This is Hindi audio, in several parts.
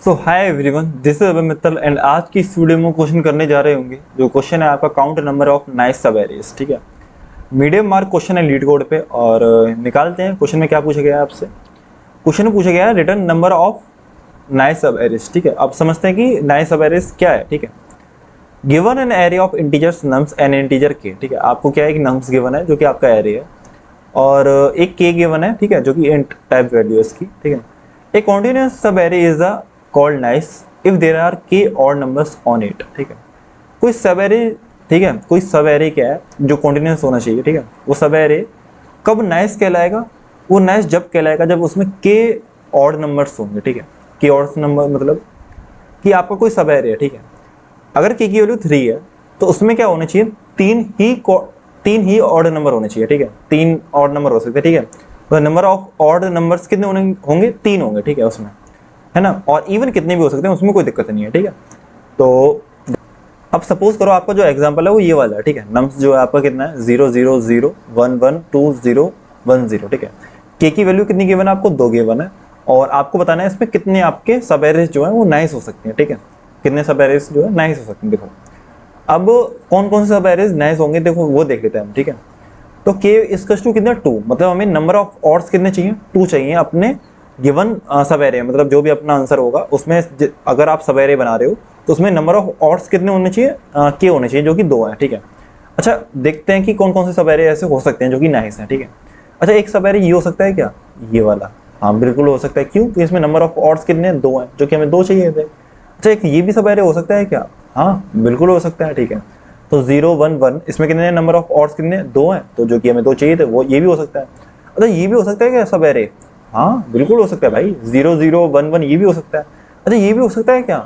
So hi everyone, this is Abhay Mittal and आज की इस वीडियो में क्वेश्चन करने जा रहे होंगे। जो क्वेश्चन है आपका काउंट नंबर ऑफ नाइस सब एरेज। ठीक है, मीडियम मार्क क्वेश्चन है लीड कोड पे और निकालते हैं क्वेश्चन में क्या पूछा गया है आपसे। क्वेश्चन में पूछा गया है रिटर्न नंबर ऑफ नाइस सब एरेज। ठीक है, अब समझते हैं कि नाइस सब एरेज क्या है। ठीक है, given an array of integers nums N integer के। ठीक है, आपको क्या है कि नम्स गिवन है जो कि आपका एरे है और एक के गिवन है। ठीक है, जो कि इंट टाइप वैल्यू है इसकी। ठीक है, a continuous subarray is the called nice if there are k odd numbers on it. ठीक है, कोई सब एरे, ठीक है, कोई सब एरे क्या है जो कॉन्टिन्यूअस होना चाहिए। ठीक है, वो सब एरे कब नाइस कहलाएगा? वो नाइस जब कहलाएगा जब उसमें के ऑड नंबर्स होंगे। ठीक है, के ऑड नंबर मतलब कि आपका कोई सब एरे है। ठीक है, अगर के की वैल्यू 3 है तो उसमें क्या होना चाहिए? तीन ही ऑड नंबर होने चाहिए। ठीक है, 3 ऑड नंबर हो सकते हैं। ठीक है, तो नंबर ऑफ ऑड नंबर्स कितने होंगे? 3 होंगे। ठीक है, उसमें है ना, और इवन कितने भी हो सकते हैं, उसमें कोई दिक्कत नहीं है। ठीक है, तो अब सपोज करो आपका जो एग्जांपल है वो ये वाला है। ठीक है, नम्स जो है आपका कितना है? 0 0 0 1 1 2 0 1 0। ठीक है, के की वैल्यू कितनी गिवन है आपको? 2 गिवन है और आपको बताना है इसमें कितने आपके सब एरेज जो है वो नाइस हो सकते हैं। ठीक है, कितने सब एरेज जो है नाइस हो सकते हैं। देखो अब कौन कौन से सब एरेज नाइस होंगे, देखो वो देख लेते हैं हम। ठीक है, तो के इसकस टू कितना? 2, मतलब हमें नंबर ऑफ ऑड्स कितने चाहिए? 2 चाहिए अपने गिवन सब एरे। मतलब जो भी अपना आंसर होगा उसमें अगर आप सब एरे बना रहे हो तो उसमें नंबर ऑफ ऑड्स कितने होने चाहिए? के होने चाहिए, जो कि 2 है। ठीक है, अच्छा देखते हैं कि कौन कौन से सब एरे ऐसे हो सकते हैं जो कि नाइस हैं। ठीक है, अच्छा एक सब एरे ये हो सकता है क्या? ये वाला, हाँ बिल्कुल हो सकता है। क्यों? क्योंकि इसमें नंबर ऑफ ऑड्स कितने? 2 हैं, जो कि हमें 2 चाहिए थे। अच्छा एक ये भी सब एरे हो सकता है क्या? हाँ बिल्कुल हो सकता है। ठीक है, तो 0 1 1 इसमें कितने नंबर ऑफ ऑड्स कितने? 2 हैं, तो जो कि हमें 2 चाहिए थे वो ये भी हो सकता है। अच्छा ये भी हो सकता है क्या सब एरे? हाँ बिल्कुल हो सकता है भाई, 0 0 1 1 ये भी हो सकता है। अच्छा ये भी हो सकता है क्या?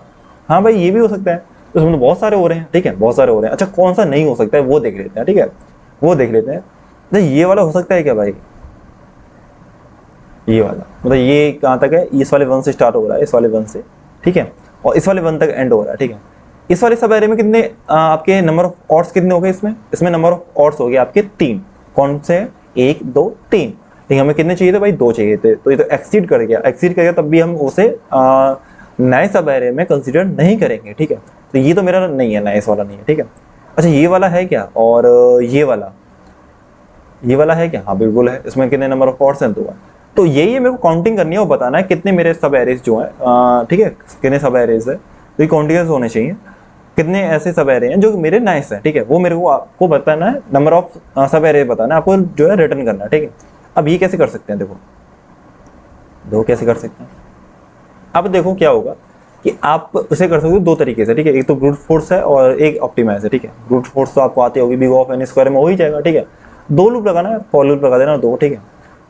हाँ भाई ये भी हो सकता है। तो इसमें तो बहुत सारे हो रहे हैं। ठीक है, बहुत सारे हो रहे हैं। अच्छा कौन सा नहीं हो सकता है वो देख लेते हैं। ठीक है, वो देख लेते हैं। अच्छा ये वाला हो सकता है क्या भाई? ये वाला, मतलब ये कहाँ तक है? इस वाले 1 से स्टार्ट हो रहा है, इस वाले 1 से। ठीक है, और इस वाले 1 तक एंड हो रहा है। ठीक है, इस वाले सब एरे में कितने आपके नंबर ऑफ ऑड्स कितने हो गए? इसमें नंबर ऑफ ऑड्स हो गए आपके 3। कौन से? 1 2 3। ठीक है, हमें कितने चाहिए थे भाई? 2 चाहिए थे, तो ये तो एक्सीड कर गया। एक्सीड कर गया तब भी हम उसे नए सब एरे में कंसीडर नहीं करेंगे। ठीक है, तो ये तो मेरा नहीं है, नाइस वाला नहीं है। ठीक है, अच्छा ये वाला है क्या? और ये वाला है क्या? हाँ बिल्कुल है। इसमें कितने नंबर ऑफ ऑड्स हैं? 2 है। तो यही है, मेरे को काउंटिंग करनी है, वो बताना है कितने मेरे सब एरेज जो है। ठीक है, कितने सब एरेज है, तो ये कॉन्टिन्यूस होने चाहिए। कितने ऐसे सब एरे हैं जो मेरे नाइस है। ठीक है, वो मेरे को आपको बताना है, नंबर ऑफ सब एरे बताना है आपको, जो है रिटर्न करना है। ठीक है, अब ये कैसे कर सकते हैं? देखो कैसे कर सकते हैं। अब देखो क्या होगा कि आप उसे कर सकते हो 2 तरीके से। ठीक है, एक तो ब्रूट फोर्स है और एक ऑप्टिमाइज है। ठीक है, ब्रूट फोर्स तो आपको आती होगी, बिग ऑफ एन स्क्वायर में हो ही जाएगा। ठीक है, 2 लूप लगाना है, फॉर लूप लगा देना 2। ठीक है,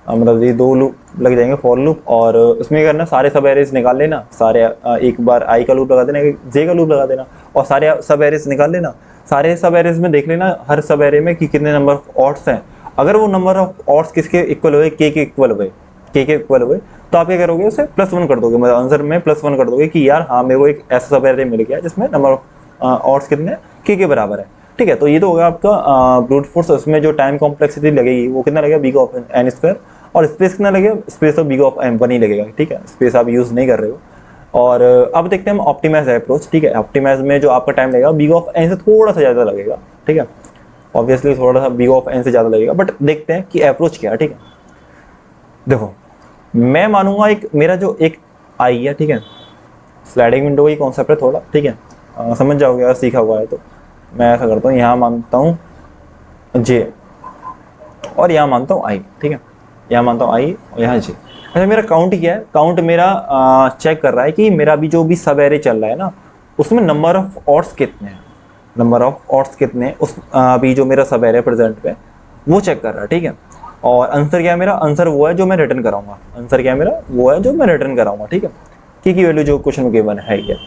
मतलब ये 2 लूप लग जाएंगे फॉर लूप, और उसमें करना सारे सब एरेज निकाल लेना। सारे एक बार आई का लूप लगा देना, एक जे का लूप लगा देना, और सारे सब एरेज निकाल लेना। सारे सब एरेज में देख लेना हर सब एरे में कि कितने नंबर ऑफ ऑड्स हैं। अगर वो नंबर ऑफ ऑड्स किसके इक्वल हुए? के इक्वल हुए, के इक्वल हुए, तो आप क्या करोगे? उसे +1 कर दोगे, मतलब आंसर में +1 कर दोगे कि यार हाँ मेरे को एक ऐसा सब एरे मिल गया जिसमें नंबर ऑफ ऑड्स कितने के बराबर है। ठीक है, तो ये तो होगा आपका ब्रूट फोर्स। उसमें जो टाइम कॉम्प्लेक्सिटी लगेगी वो कितना लगेगा? बिग ऑफ एन स्क्वायर, और स्पेस कितना लगेगा? स्पेस तो बिग ऑफ एम 1 ही लगेगा। ठीक है, स्पेस आप यूज नहीं कर रहे हो। और अब देखते हैं हम ऑप्टिमाइज अप्रोच। ठीक है, ऑप्टिमाइज में जो आपका टाइम लगेगा बिग ऑफ एन से थोड़ा सा ज्यादा लगेगा। ठीक है, ऑब्वियसली थोड़ा सा बिग ऑफ एन से ज्यादा लगेगा, बट देखते हैं कि अप्रोच क्या है। ठीक है, देखो मैं मानूंगा एक मेरा जो एक आई है। ठीक है, स्लाइडिंग विंडो का कॉन्सेप्ट है थोड़ा। ठीक है, समझ जाओगे अगर सीखा हुआ है तो। मैं ऐसा करता हूँ, यहाँ मानता हूँ जे और यहाँ मानता हूँ आई। ठीक है, यहाँ मानता हूँ आई और यहाँ जे। अच्छा मेरा काउंट क्या है? काउंट मेरा चेक कर रहा है कि मेरा भी जो भी सब एरे चल रहा है ना, उसमें नंबर ऑफ ऑड्स कितने हैं, नंबर ऑफ ऑड्स कितने हैं उस अभी जो मेरा सब एरे प्रेजेंट पे वो चेक कर रहा है। ठीक है, और आंसर क्या है मेरा? आंसर वो है जो मैं रिटर्न कराऊंगा। आंसर क्या है मेरा? वो है जो मैं रिटर्न कराऊंगा। ठीक है, की वैल्यू जो क्वेश्चन में गिवन है ये।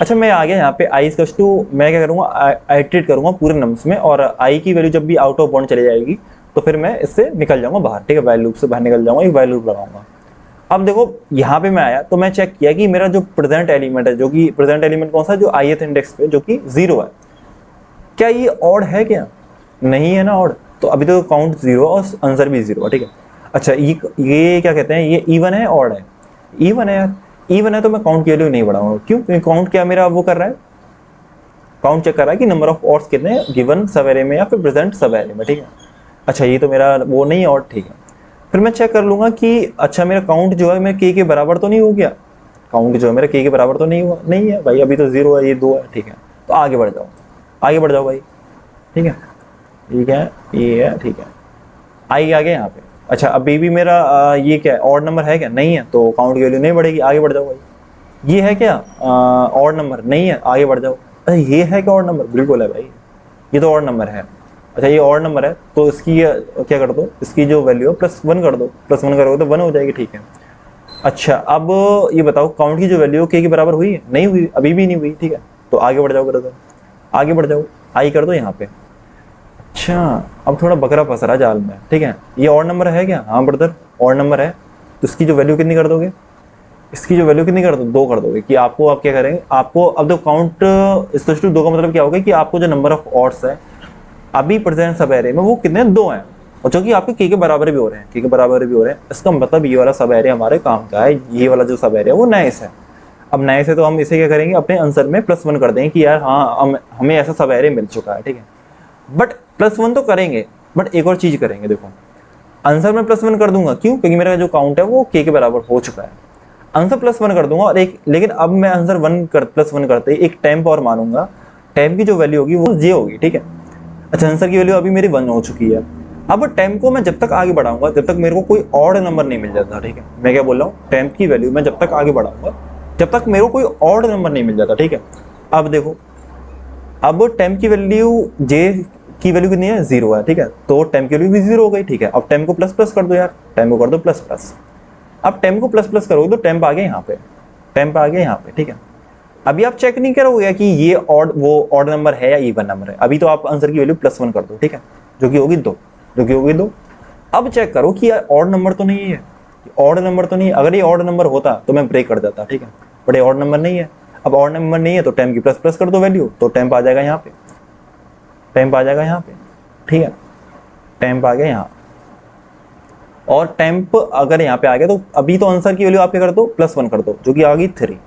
अच्छा मैं आ गया यहाँ पे आई इक्वल्स टू, मैं क्या करूँगा? आइट्रेट करूँगा पूरे नंबर्स में, और आई की वैल्यू जब भी आउट ऑफ बाउंड चली जाएगी तो फिर मैं इससे निकल जाऊंगा बाहर। ठीक है, वाइल लूप से बाहर निकल जाऊंगा, एक वाइल लूप लगाऊंगा। अब देखो यहाँ पे मैं आया तो मैं चेक किया कि मेरा जो प्रेजेंट एलिमेंट है, जो कि प्रेजेंट एलिमेंट कौन सा? जो ith इंडेक्स पे जो कि 0 है, क्या ये ऑड है क्या? नहीं है ना ऑड, तो अभी तो काउंट 0 और आंसर भी 0 है। ठीक है, अच्छा ये क्या कहते हैं? ये इवन है ऑड है? इवन है यार। इवन है तो मैं काउंट की वैल्यू नहीं बढ़ाऊंगा। क्यों? क्योंकि काउंट क्या मेरा वो कर रहा है, काउंट चेक कर रहा है कि नंबर ऑफ ऑड्स कितने हैं गिवन सब एरे में या फिर प्रेजेंट सब एरे में, ठीक है। अच्छा ये तो मेरा वो नहीं है, और ठीक है, फिर मैं चेक कर लूंगा कि अच्छा मेरा काउंट जो है मेरे के बराबर तो नहीं हो गया, काउंट जो है मेरा के बराबर तो नहीं हुआ, नहीं है भाई, अभी तो 0 है, ये 2 है, ठीक है। तो आगे बढ़ जाओ, आगे बढ़ जाओ भाई, ठीक है, ठीक है, ये है, ठीक है, आई आ गया यहाँ पे। अच्छा अभी भी मेरा ये क्या है, ऑड नंबर है क्या? नहीं है, तो काउंट की वैल्यू नहीं बढ़ेगी, आगे बढ़ जाओ भाई। ये है क्या ऑड नंबर? नहीं है, आगे बढ़ जाओ। अच्छा ये है क्या ऑड नंबर? बिल्कुल है भाई, ये तो ऑड नंबर है। अच्छा ये ऑड नंबर है तो इसकी क्या कर दो, इसकी जो वैल्यू है +1 कर दो, +1 करोगे तो 1 हो जाएगी, ठीक है। अच्छा अब ये बताओ काउंट की जो वैल्यू के बराबर हुई है? नहीं हुई, अभी भी नहीं हुई, ठीक है। तो आगे बढ़ जाओ ब्रदर, आगे बढ़ जाओ, आई कर दो यहाँ पे। अच्छा अब थोड़ा बकरा फंस रहा जाल में, ठीक है। ये ऑड नंबर है क्या? हाँ ब्रदर ऑड नंबर है, तो इसकी जो वैल्यू कितनी कर दोगे, इसकी जो वैल्यू कितनी कर दो, 2 कर दोगे। कि आपको आप क्या करेंगे, आपको अब तो काउंट इस 2 का मतलब क्या होगा कि आपको जो नंबर ऑफ ऑड्स है अभी प्रेजेंट सब एरे में वो कितने, 2 हैं, और जो कि आपके के बराबर भी हो रहे हैं, के बराबर भी हो रहे हैं। इसका मतलब ये वाला सब एरे हमारे काम का है, ये वाला जो सब एरे है वो नए से है। अब नए से तो हम इसे क्या करेंगे, अपने आंसर में +1 कर देंगे कि यार हाँ हमें ऐसा सब एरे मिल चुका है, ठीक है। बट +1 तो करेंगे, बट एक और चीज करेंगे, देखो आंसर में +1 कर दूंगा, क्यों? क्योंकि मेरा जो काउंट है वो के बराबर हो चुका है, आंसर +1 कर दूंगा। और एक लेकिन अब मैं आंसर +1 करते ही एक टेम्प और मानूंगा, टेम्प की जो वैल्यू होगी वो जे होगी, ठीक है। अच्छा आंसर की वैल्यू अभी मेरी 1 हो चुकी है। अब टेम्प को मैं जब तक आगे बढ़ाऊंगा जब तक मेरे को कोई ऑड नंबर नहीं मिल जाता, ठीक है। मैं क्या बोल रहा हूँ, टेम्प की वैल्यू मैं जब तक आगे बढ़ाऊंगा जब तक मेरे को कोई ऑड नंबर नहीं मिल जाता, ठीक है। अब देखो, अब टेम्प की वैल्यू जे की वैल्यू कितनी है, 0 है, ठीक है। तो टेम्प की वैल्यू भी 0 हो गई, ठीक है। अब टेम्प को प्लस प्लस कर दो यार, टेम्प को कर दो प्लस प्लस। अब टेम्प को प्लस प्लस करोगे तो टेम्प आ गया यहाँ पे, टेम्प आ गया यहाँ पे, ठीक है। अभी आप चेक नहीं करोगे कि ये ऑड वो ऑड नंबर है या इवन नंबर है, अभी तो आप आंसर की वैल्यू +1 कर दो, ठीक है, जो कि होगी 2, जो कि होगी 2। अब चेक करो कि यार ऑड नंबर तो नहीं है, ऑड नंबर तो नहीं है। अगर ये ऑड नंबर होता तो मैं ब्रेक कर देता, ठीक है, बट ये ऑड नंबर नहीं है। अब ऑड नंबर नहीं है तो टेम्प की प्लस प्लस कर दो वैल्यू, तो टेम्प आ जाएगा यहाँ पे, टेम्प आ जाएगा यहाँ पे, ठीक है, टेम्प आ गया यहाँ। और टेम्प अगर यहाँ पे आ गया तो अभी तो आंसर की वैल्यू आप क्या कर दो, +1 कर दो, जो कि आ गई 3।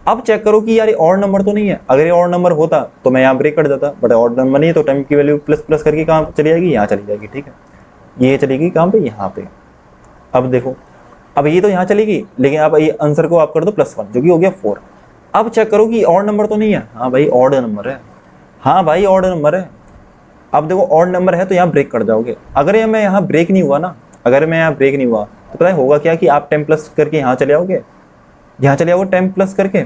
अब चेक करो कि यार ये ऑड नंबर तो नहीं है, अगर ये ऑड नंबर होता तो मैं यहाँ ब्रेक कर देता, बट ऑड नंबर नहीं है तो टेम्प की वैल्यू प्लस प्लस करके कहाँ चली जाएगी, यहाँ चली जाएगी, ठीक है। ये चलेगी कहाँ पे, यहाँ पे। अब देखो, अब ये तो यहाँ चलेगी, लेकिन अब ये आंसर को आप कर दो +1, जो कि हो गया 4। अब चेक करो कि ऑड नंबर तो नहीं है, हाँ भाई ऑड नंबर है, हाँ भाई ऑड नंबर है। अब देखो ऑड नंबर है तो यहाँ ब्रेक कर जाओगे। अगर ये मैं यहाँ ब्रेक नहीं हुआ ना, अगर मैं यहाँ ब्रेक नहीं हुआ तो पता है होगा क्या कि आप टेम्प प्लस करके यहाँ चले आओगे, यहाँ चले आओगे टेम्प प्लस करके,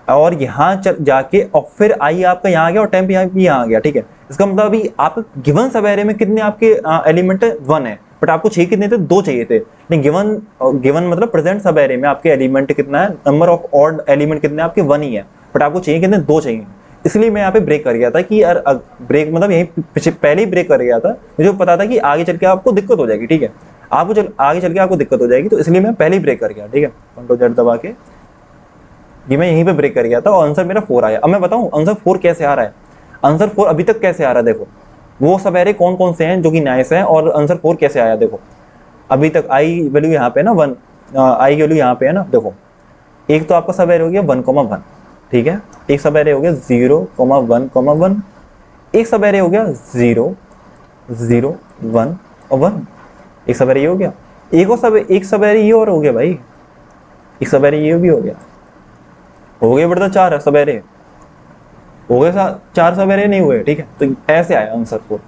और यहाँ जाके और फिर आई आपका यहाँ आ गया और टेम्प यहाँ भी यहाँ आ गया, ठीक है। इसका मतलब अभी आप गिवन सब एरे में कितने आपके एलिमेंट है, 1 है, बट आपको चाहिए कितने थे, 2 चाहिए थे। नहीं, गिवन मतलब प्रेजेंट सब एरे में आपके एलिमेंट कितना है, नंबर ऑफ ऑड एलिमेंट कितने आपके 1 ही है, बट आपको चाहिए कितने, 2 चाहिए। इसलिए मैं यहाँ पे ब्रेक कर गया था कि यार ब्रेक मतलब यही पहले ही ब्रेक कर गया था, मुझे पता था कि आगे चल के आपको दिक्कत हो जाएगी, ठीक है, आपको आगे चल के आपको दिक्कत हो जाएगी, तो इसलिए मैं पहले ही ब्रेक कर गया, ठीक है। Ctrl Z दबा के ये मैं यहीं पे ब्रेक कर गया था और आंसर मेरा 4 आया। अब मैं बताऊं आंसर 4 कैसे आ रहा है, आंसर 4 अभी तक कैसे आ रहा है, देखो वो सब एरे कौन कौन से हैं जो कि नाइस हैं, और आंसर 4 कैसे आया, देखो अभी तक आई वैल्यू यहाँ पे ना 1, आई की वैल्यू यहाँ पे है ना, देखो एक तो आपका सब एरे हो गया 1,1, ठीक है, एक सब एरे हो गया 0,1,1, एक सब एरे हो गया 0, 0, 1 और 1, एक सब एरे ये हो गया, एक सब एरे ये और हो गया भाई, एक सब एरे ये भी हो गया, हो गए बढ़ता 4 सवेरे हो गए, 4 सवेरे नहीं हुए, ठीक है। तो ऐसे आया आंसर 4,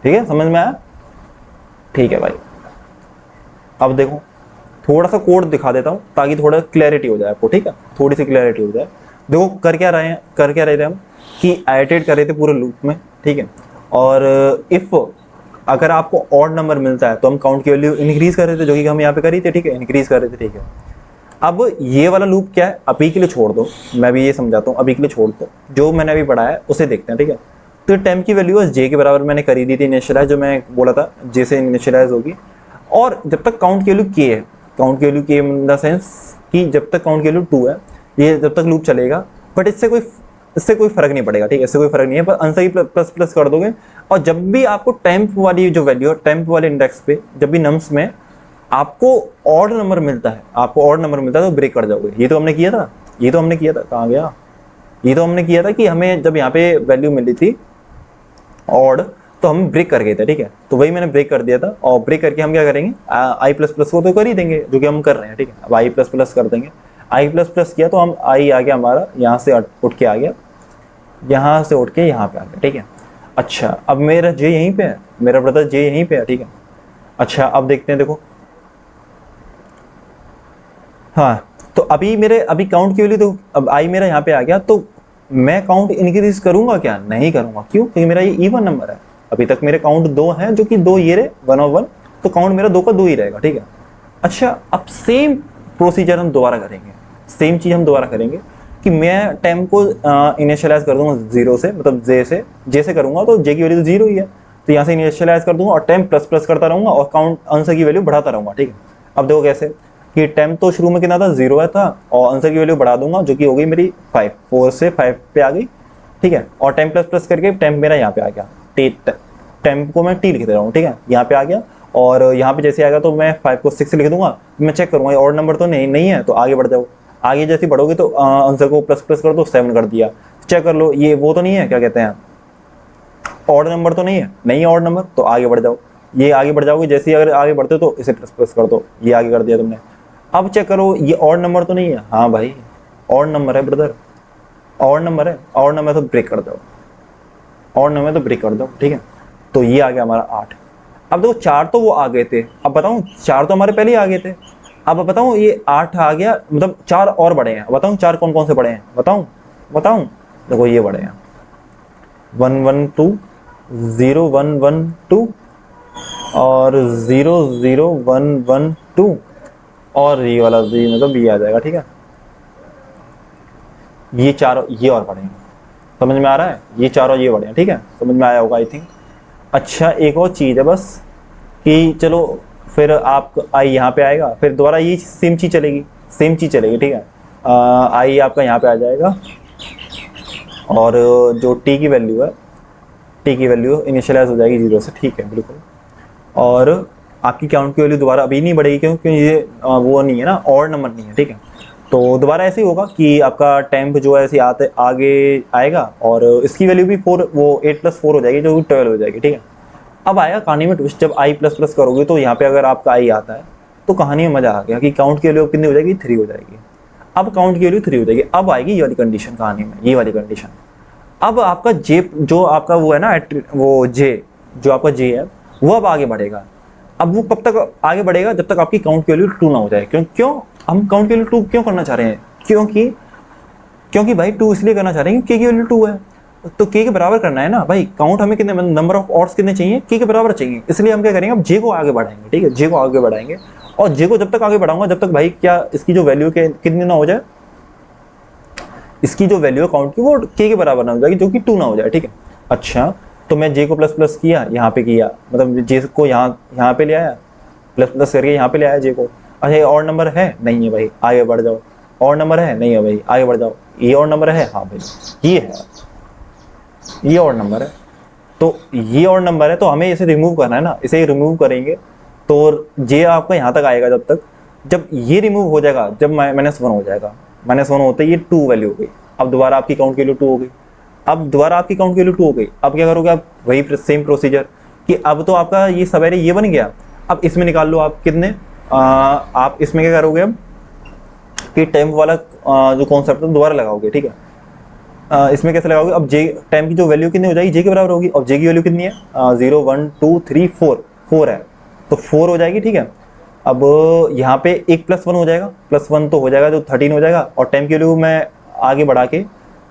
ठीक है, समझ में आया, ठीक है भाई। अब देखो थोड़ा सा कोड दिखा देता हूँ ताकि थोड़ा क्लैरिटी हो जाए आपको, ठीक है, थोड़ी सी क्लैरिटी हो जाए। देखो कर क्या रहे थे हम कि आइटरेट कर रहे थे पूरे लूप में, ठीक है। और इफ अगर आपको ऑड नंबर मिलता है तो हम काउंट की वैल्यू इंक्रीज कर रहे थे, जो कि हम यहाँ पे करी थे, ठीक है, इंक्रीज कर रहे थे, ठीक है। अब ये वाला लूप क्या है, अभी के लिए छोड़ दो, मैं भी ये समझाता हूँ, अभी के लिए छोड़ दो, जो मैंने अभी पढ़ा है उसे देखते हैं, ठीक है। तो टेम्प की वैल्यू जे के बराबर मैंने करी दी थी इनिशियलाइज, जो मैं बोला था जे से इनिशियलाइज होगी, और जब तक काउंट की वैल्यू के है, काउंट की वैल्यू के इन द सेंस कि जब तक काउंट की वैल्यू 2 है, ये जब तक लूप चलेगा, बट इससे कोई फर्क नहीं पड़ेगा, ठीक है, इससे कोई फर्क नहीं है, पर आंसर ही प्लस प्लस कर दोगे। और जब भी आपको टेम्प वाली जो वैल्यू है, टेम्प वाले इंडेक्स पे जब भी नम्स में आपको ऑड नंबर मिलता है, आपको ऑड नंबर मिलता है तो ब्रेक कर जाओगे। ये तो हमने किया था, ये तो हमने किया था, कहाँ गया, ये तो हमने किया था कि हमें जब यहाँ पे वैल्यू मिली थी ऑड तो हम ब्रेक कर गए थे, ठीक है। तो वही मैंने ब्रेक कर दिया था, और ब्रेक करके हम क्या करेंगे, आई प्लस प्लस को तो कर ही देंगे जो कि हम कर रहे हैं, ठीक है। अब आई प्लस प्लस कर देंगे, आई प्लस प्लस किया तो हम आई आ गया हमारा, यहाँ से उठ के आ गया, यहाँ से उठ के यहाँ पे आ गया, ठीक है। अच्छा अब मेरा जे यहीं पे है, मेरा ब्रदर जे यहीं पे है, ठीक है। अच्छा अब देखते हैं, देखो हाँ, तो अभी मेरे अभी काउंट की वैल्यू, तो अब आई मेरा यहाँ पे आ गया, तो मैं काउंट इंक्रीज करूंगा क्या, नहीं करूंगा, क्यों, क्योंकि मेरा ये इवन नंबर है। अभी तक मेरे काउंट 2 हैं, जो कि 2 ये रहे 1 और 1, तो काउंट मेरा 2 का 2 ही रहेगा, ठीक है। अच्छा अब सेम प्रोसीजर हम दोबारा करेंगे, सेम चीज हम दोबारा करेंगे कि मैं टेम को इनिशियलाइज कर दूंगा 0 से, मतलब जे से करूंगा तो जे की वैल्यू तो 0 ही है, तो यहाँ से इनिशियलाइज कर दूंगा और टेम प्लस प्लस करता रहूंगा और काउंट आंसर की वैल्यू बढ़ाता रहूंगा, ठीक है। अब देखो कैसे कि टेम तो शुरू में कितना था 0 है था, और आंसर की वैल्यू बढ़ा दूंगा जो कि हो गई मेरी 5, 4 से 5 पे आ गई, ठीक है। और टेम प्लस प्लस करके टेम मेरा यहाँ पे आ गया, टेम को मैं टी लिख दे रहा हूँ, ठीक है, यहाँ पे आ गया। और यहाँ पे जैसे आएगा तो मैं 5 को 6 लिख दूंगा, मैं चेक करूंगा और नंबर तो नहीं है, तो आगे बढ़ जाओ, आगे जैसे बढ़ोगे तो आंसर को प्लस प्लस कर दो, 7 कर दिया, चेक कर लो ये वो तो नहीं है, क्या कहते हैं, ऑड नंबर तो नहीं है, नहीं है ऑड नंबर, तो आगे बढ़ जाओ, ये आगे बढ़ जाओगे, जैसे ही अगर आगे बढ़ते हो तो इसे प्लस प्लस कर दो, ये आगे कर दिया तुमने। अब चेक करो ये ऑड नंबर तो नहीं है, हाँ भाई ऑड नंबर है ब्रदर, ऑड नंबर है, ऑड नंबर तो ब्रेक कर दो, ऑड नंबर तो ब्रेक कर दो, ठीक है। तो ये आ गया हमारा 8। अब देखो 4 तो वो आ गए थे, अब बताऊं 4 तो हमारे पहले ही आ गए थे, अब बताऊं ये 8 आ गया, मतलब 4 और बड़े हैं, बताऊं 4 कौन कौन से बड़े हैं, बताऊं देखो ये बड़े हैं 1 1 2 0 1 1 2 और 0 0 1 1 2 और ये वाला मतलब ये आ जाएगा, ठीक है। ये 4 ये और बड़े हैं, समझ में आ रहा है, ये 4 और ये बड़े हैं, ठीक है, समझ में आया होगा आई थिंक। अच्छा एक और चीज़ है बस कि चलो फिर आप आई यहाँ पे आएगा, फिर दोबारा ये सेम चीज़ चलेगी, सेम चीज़ चलेगी, ठीक है। आई आपका यहाँ पे आ जाएगा और जो टी की वैल्यू है, टी की वैल्यू इनिशियलाइज हो जाएगी 0 से, ठीक है बिल्कुल। और आपकी काउंट की वैल्यू दोबारा अभी नहीं बढ़ेगी क्योंकि ये वो नहीं है ना, ऑड नंबर नहीं है, ठीक है। तो दोबारा ऐसे ही होगा कि आपका टेम्प जो है ऐसे आते आगे आएगा और इसकी वैल्यू भी 4, वो 8 + 4 हो जाएगी जो 12 हो जाएगी, ठीक है। अब आएगा कहानी में ट्विस्ट, जब आई प्लस प्लस करोगे तो यहाँ पे अगर आपका आई आता है तो कहानी में मजा आ गया कि काउंट की वैल्यू कितनी हो जाएगी, 3 हो जाएगी। अब काउंट की वैल्यू 3 हो जाएगी, अब आएगी ये वाली कंडीशन कहानी में, ये वाली कंडीशन। अब आपका जे जो आपका वो है ना, वो जे जो आपका जे है वो अब आगे बढ़ेगा। अब वो कब तक आगे बढ़ेगा, जब तक आपकी काउंट की वैल्यू 2 ना हो जाए। क्यों हम काउंट की वैल्यू 2 क्यों करना चाह रहे हैं, क्योंकि भाई 2 इसलिए करना चाह रहे हैं कि के की वैल्यू 2 है, तो के के बराबर करना है ना भाई। काउंट हमें कितने, नंबर ऑफ ऑड्स कितने चाहिए, के बराबर चाहिए, इसलिए हम क्या करेंगे, अब जे को आगे बढ़ाएंगे, ठीक है, जे को आगे बढ़ाएंगे। और जे को जब तक आगे बढ़ाऊंगा जब तक भाई क्या इसकी जो वैल्यू के कितनी ना हो जाए, इसकी जो वैल्यू है काउंट की वो के बराबर ना हो जाएगी, जो कि 2 ना हो जाए, ठीक है। अच्छा तो मैं जे को प्लस प्लस किया, यहाँ पे किया, मतलब जे को यहाँ पे ले आया, प्लस प्लस करके यहाँ पे ले आया जे को। अच्छा ये और नंबर है, नहीं है भाई, आगे बढ़ जाओ, और नंबर है, नहीं है भाई, आगे बढ़ जाओ, ये और नंबर है, हाँ भाई ये है, ये और नंबर है, तो ये और नंबर है, तो हमें इसे रिमूव करना है ना, इसे रिमूव करेंगे तो जे आपका यहाँ तक आएगा, जब ये रिमूव हो जाएगा, जब -1 हो जाएगा, -1 होते ही ये 2 वैल्यू हो गई। अब दोबारा आपकी काउंट की वैल्यू 2 हो गई, अब दोबारा आपकी काउंट की वैल्यू 2 हो गई। अब क्या करोगे आप, वही सेम प्रोसीजर कि अब तो आपका ये सवेरे ये बन गया, अब इसमें निकाल लो आप कितने, आप इसमें क्या करोगे अब कि टेम्प वाला जो कॉन्सेप्ट है दोबारा लगाओगे, ठीक है। इसमें कैसे लगाओगे, अब जे टेम्प की जो वैल्यू कितनी हो जाएगी, जे के बराबर होगी, और जे की वैल्यू कितनी है, 0 1 2 3 4 है, तो 4 हो जाएगी, ठीक है। अब यहाँ पे एक +1 हो जाएगा, +1 तो हो जाएगा जो 13 हो जाएगा, और टेम्प की वैल्यू मैं आगे बढ़ा के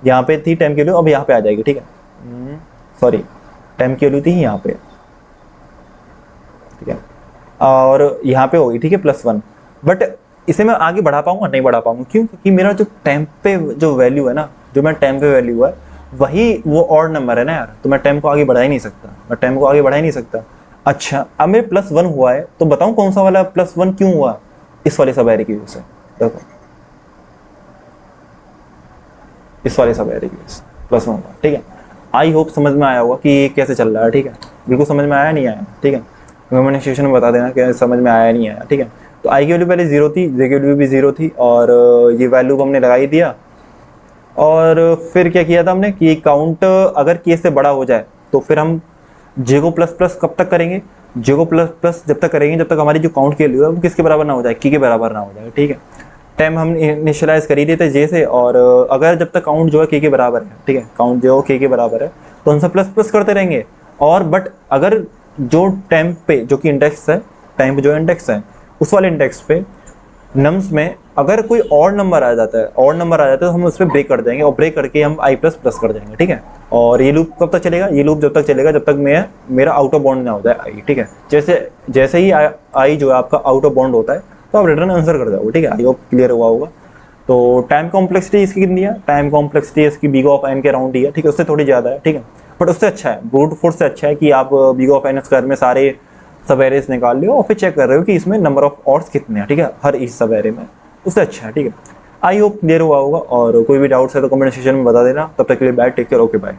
यहाँ पे थी टेम्प की वैल्यू, अब यहाँ पे आ जाएगी, ठीक है, सॉरी टेम्प की वैल्यू थी यहाँ पे, ठीक है, और यहाँ पे होगी, ठीक है, +1। बट इसे मैं आगे बढ़ा पाऊंगा, नहीं बढ़ा पाऊंगा, क्यों, क्योंकि मेरा जो टेम्प पे जो वैल्यू है ना, जो मैं टेम्प पे वैल्यू है वही वो ऑड नंबर है ना यार, तो मैं टेम्प को आगे बढ़ा ही नहीं सकता, मैं टेम्प को आगे बढ़ा ही नहीं सकता। अच्छा अब मेरे +1 हुआ है, तो बताऊं कौन सा वाला +1 क्यों हुआ, इस वाले सब एरे की वजह से, देखो इस वाले सब एरे की वजह से +1 हुआ, ठीक है। आई होप समझ में आया होगा कि ये कैसे चल रहा है, ठीक है, बिल्कुल समझ में आया नहीं आया, ठीक है। कमेंट सेक्शन में बता देना कि समझ में आया नहीं आया, ठीक है। तो आई की वैल्यू पहले 0 थी, जे की वैल्यू भी 0 थी, और ये वैल्यू को हमने लगा ही दिया। और फिर क्या किया था हमने कि काउंट अगर के से बड़ा हो जाए तो फिर हम जे को प्लस प्लस कब तक करेंगे, जे को प्लस प्लस जब तक करेंगे जब तक हमारी जो काउंट की वैल्यू है वो किसके बराबर ना हो जाए, की के बराबर ना हो जाए, ठीक है। टाइम हम इनिशियलाइज कर ही देते जे से, और अगर जब तक काउंट जो है के बराबर है, ठीक है, काउंट जो है के बराबर है तो हमसे प्लस प्लस करते रहेंगे। और बट अगर जो टाइम पे जो कि इंडेक्स है, टाइम पे जो इंडेक्स है उस वाले इंडेक्स पे नम्स में अगर कोई और नंबर आ जाता है, और नंबर आ जाता है तो हम उस पर ब्रेक कर देंगे, और ब्रेक करके हम आई प्लस प्लस कर देंगे, ठीक है। और ये लूप कब तक चलेगा, ये लूप जब तक चलेगा जब तक मेरा आउट ऑफ बाउंड ना हो जाए आई, ठीक है। जैसे जैसे ही आई जो है आपका आउट ऑफ बाउंड होता है तो आप रिटर्न आंसर कर दोगे, ठीक है। आई होप क्लियर हुआ होगा। तो टाइम कॉम्प्लेक्सिटी इसकी कितनी है, टाइम कॉम्प्लेक्सिटी इसकी बीगो ऑफ एन के अराउंड ही है, ठीक है, उससे थोड़ी ज़्यादा है, ठीक है। बट उससे अच्छा है, ब्रूट फोर्स से अच्छा है कि आप बीगो ऑफ एन स्क्वायर में सारे सब एरेज निकाल लो और फिर चेक कर रहे हो कि इसमें नंबर ऑफ ऑड्स कितने हैं, ठीक है, हर इस सब एरे में, उससे अच्छा है, ठीक है। आई होप क्लियर हुआ होगा, और कोई भी डाउट्स है तो कमेंट सेक्शन में बता देना। तब तक के लिए bye, take care, okay bye.